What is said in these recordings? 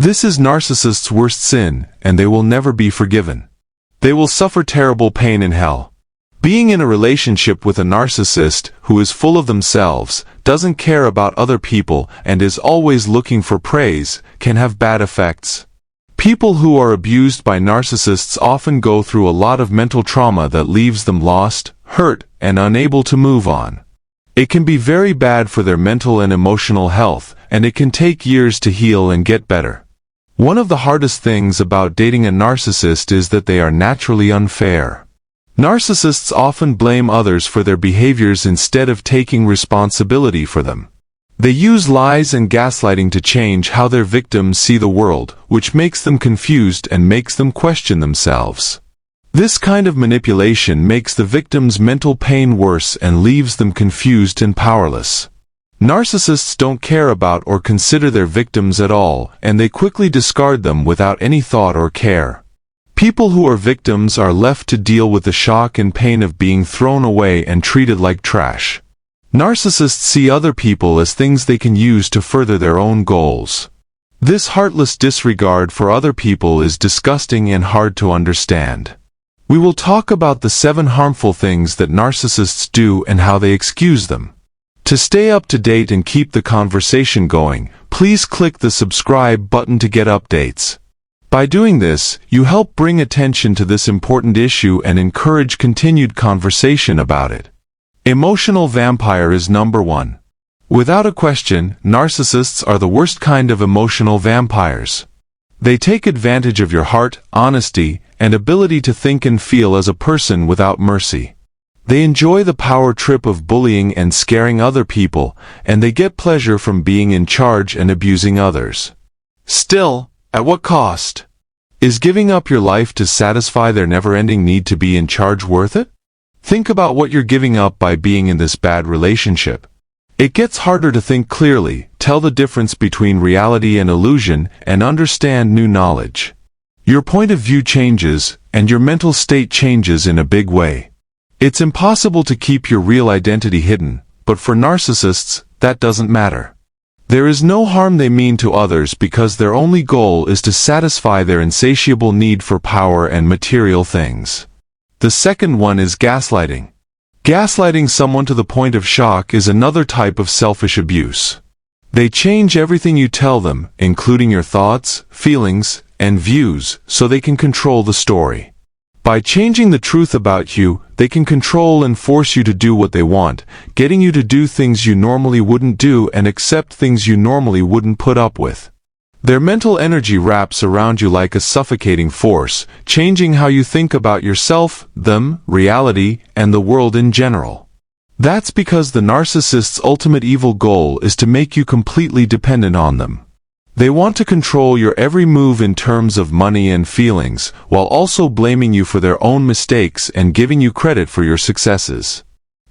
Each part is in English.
This is narcissists' worst sin, and they will never be forgiven. They will suffer terrible pain in hell. Being in a relationship with a narcissist who is full of themselves, doesn't care about other people, and is always looking for praise, can have bad effects. People who are abused by narcissists often go through a lot of mental trauma that leaves them lost, hurt, and unable to move on. It can be very bad for their mental and emotional health, and it can take years to heal and get better. One of the hardest things about dating a narcissist is that they are naturally unfair. Narcissists often blame others for their behaviors instead of taking responsibility for them. They use lies and gaslighting to change how their victims see the world, which makes them confused and makes them question themselves. This kind of manipulation makes the victim's mental pain worse and leaves them confused and powerless. Narcissists don't care about or consider their victims at all, and they quickly discard them without any thought or care. People who are victims are left to deal with the shock and pain of being thrown away and treated like trash. Narcissists see other people as things they can use to further their own goals. This heartless disregard for other people is disgusting and hard to understand. We will talk about the 7 harmful things that narcissists do and how they excuse them. To stay up to date and keep the conversation going, please click the subscribe button to get updates. By doing this, you help bring attention to this important issue and encourage continued conversation about it. Emotional vampire is number 1. Without a question, narcissists are the worst kind of emotional vampires. They take advantage of your heart, honesty, and ability to think and feel as a person without mercy. They enjoy the power trip of bullying and scaring other people, and they get pleasure from being in charge and abusing others. Still, at what cost? Is giving up your life to satisfy their never-ending need to be in charge worth it? Think about what you're giving up by being in this bad relationship. It gets harder to think clearly, tell the difference between reality and illusion, and understand new knowledge. Your point of view changes, and your mental state changes in a big way. It's impossible to keep your real identity hidden, but for narcissists, that doesn't matter. There is no harm they mean to others because their only goal is to satisfy their insatiable need for power and material things. The second one is gaslighting. Gaslighting someone to the point of shock is another type of selfish abuse. They change everything you tell them, including your thoughts, feelings, and views, so they can control the story. By changing the truth about you, they can control and force you to do what they want, getting you to do things you normally wouldn't do and accept things you normally wouldn't put up with. Their mental energy wraps around you like a suffocating force, changing how you think about yourself, them, reality, and the world in general. That's because the narcissist's ultimate evil goal is to make you completely dependent on them. They want to control your every move in terms of money and feelings, while also blaming you for their own mistakes and giving you credit for your successes.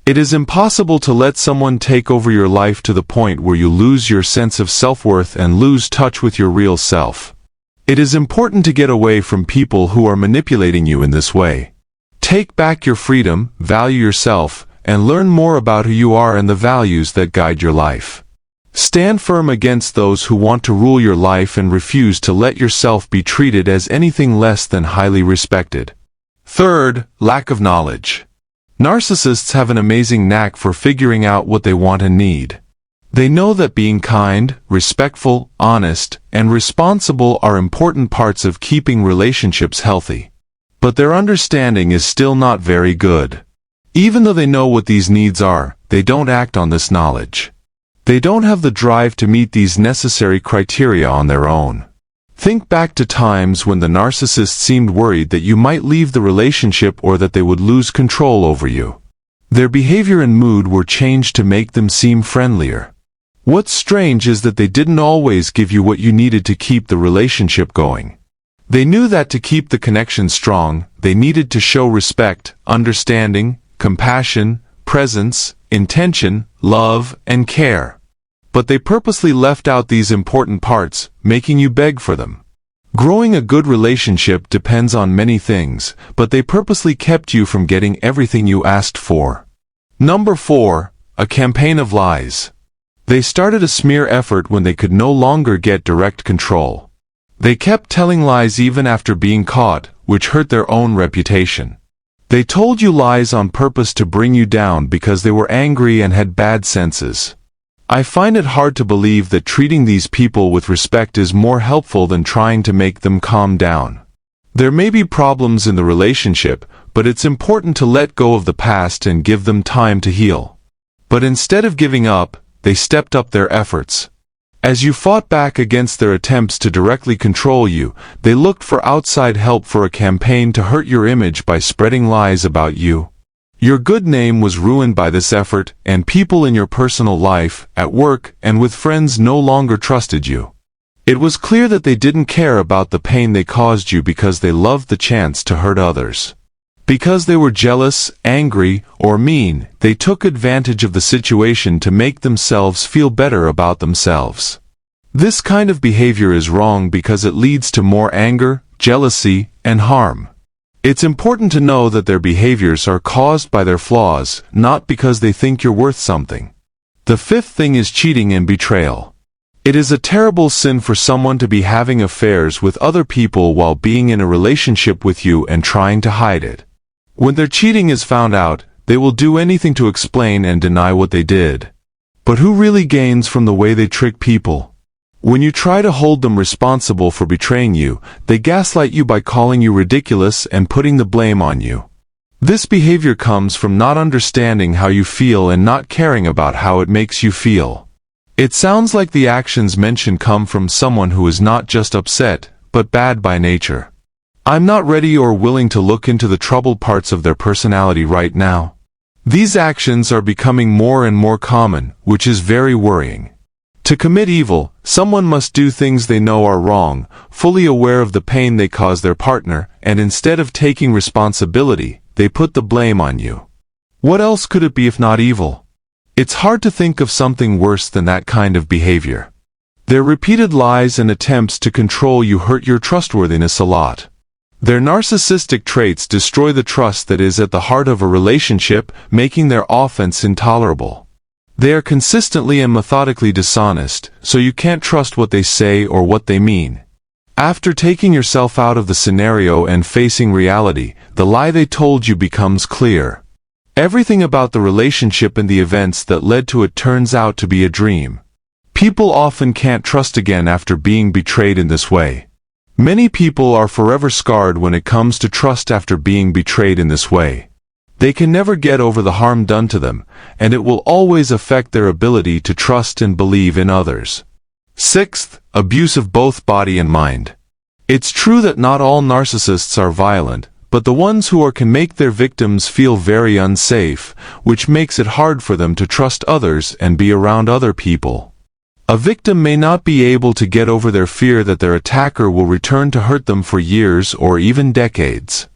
It is impossible to let someone take over your life to the point where you lose your sense of self-worth and lose touch with your real self. It is important to get away from people who are manipulating you in this way. Take back your freedom, value yourself, and learn more about who you are and the values that guide your life. Stand firm against those who want to rule your life and refuse to let yourself be treated as anything less than highly respected. Third, lack of knowledge. Narcissists have an amazing knack for figuring out what they want and need. They know that being kind, respectful, honest, and responsible are important parts of keeping relationships healthy. But their understanding is still not very good. Even though they know what these needs are, they don't act on this knowledge. They don't have the drive to meet these necessary criteria on their own. Think back to times when the narcissist seemed worried that you might leave the relationship or that they would lose control over you. Their behavior and mood were changed to make them seem friendlier. What's strange is that they didn't always give you what you needed to keep the relationship going. They knew that to keep the connection strong, they needed to show respect, understanding, compassion, presence, intention, love, and care. But they purposely left out these important parts, making you beg for them. Growing a good relationship depends on many things, but they purposely kept you from getting everything you asked for. Number 4, a campaign of lies. They started a smear effort when they could no longer get direct control. They kept telling lies even after being caught, which hurt their own reputation. They told you lies on purpose to bring you down because they were angry and had bad senses. I find it hard to believe that treating these people with respect is more helpful than trying to make them calm down. There may be problems in the relationship, but it's important to let go of the past and give them time to heal. But instead of giving up, they stepped up their efforts. As you fought back against their attempts to directly control you, they looked for outside help for a campaign to hurt your image by spreading lies about you. Your good name was ruined by this effort, and people in your personal life, at work, and with friends no longer trusted you. It was clear that they didn't care about the pain they caused you because they loved the chance to hurt others. Because they were jealous, angry, or mean, they took advantage of the situation to make themselves feel better about themselves. This kind of behavior is wrong because it leads to more anger, jealousy, and harm. It's important to know that their behaviors are caused by their flaws, not because they think you're worth something. The fifth thing is cheating and betrayal. It is a terrible sin for someone to be having affairs with other people while being in a relationship with you and trying to hide it. When their cheating is found out, they will do anything to explain and deny what they did. But who really gains from the way they trick people? When you try to hold them responsible for betraying you, they gaslight you by calling you ridiculous and putting the blame on you. This behavior comes from not understanding how you feel and not caring about how it makes you feel. It sounds like the actions mentioned come from someone who is not just upset, but bad by nature. I'm not ready or willing to look into the troubled parts of their personality right now. These actions are becoming more and more common, which is very worrying. To commit evil, someone must do things they know are wrong, fully aware of the pain they cause their partner, and instead of taking responsibility, they put the blame on you. What else could it be if not evil? It's hard to think of something worse than that kind of behavior. Their repeated lies and attempts to control you hurt your trustworthiness a lot. Their narcissistic traits destroy the trust that is at the heart of a relationship, making their offense intolerable. They are consistently and methodically dishonest, so you can't trust what they say or what they mean. After taking yourself out of the scenario and facing reality, the lie they told you becomes clear. Everything about the relationship and the events that led to it turns out to be a dream. People often can't trust again after being betrayed in this way. Many people are forever scarred when it comes to trust after being betrayed in this way. They can never get over the harm done to them, and it will always affect their ability to trust and believe in others. Sixth, abuse of both body and mind. It's true that not all narcissists are violent, but the ones who are can make their victims feel very unsafe, which makes it hard for them to trust others and be around other people. A victim may not be able to get over their fear that their attacker will return to hurt them for years or even decades.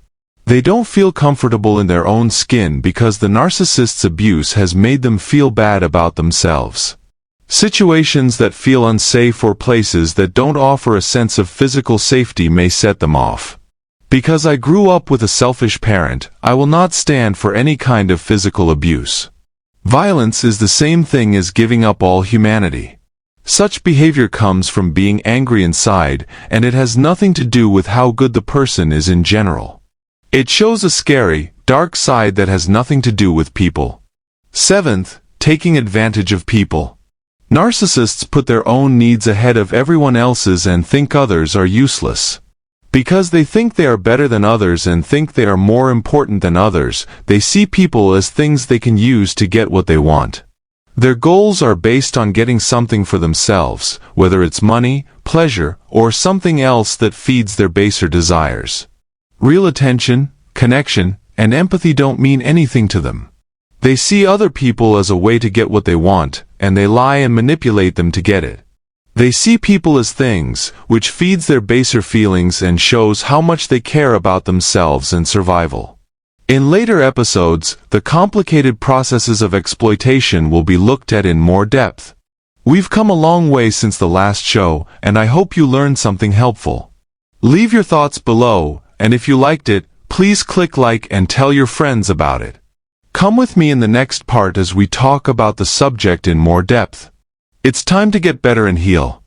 They don't feel comfortable in their own skin because the narcissist's abuse has made them feel bad about themselves. Situations that feel unsafe or places that don't offer a sense of physical safety may set them off. Because I grew up with a selfish parent, I will not stand for any kind of physical abuse. Violence is the same thing as giving up all humanity. Such behavior comes from being angry inside, and it has nothing to do with how good the person is in general. It shows a scary, dark side that has nothing to do with people. Seventh, taking advantage of people. Narcissists put their own needs ahead of everyone else's and think others are useless. Because they think they are better than others and think they are more important than others, they see people as things they can use to get what they want. Their goals are based on getting something for themselves, whether it's money, pleasure, or something else that feeds their baser desires. Real attention, connection, and empathy don't mean anything to them. They see other people as a way to get what they want, and they lie and manipulate them to get it. They see people as things, which feeds their baser feelings and shows how much they care about themselves and survival. In later episodes, the complicated processes of exploitation will be looked at in more depth. We've come a long way since the last show, and I hope you learned something helpful. Leave your thoughts below, and if you liked it, please click like and tell your friends about it. Come with me in the next part as we talk about the subject in more depth. It's time to get better and heal.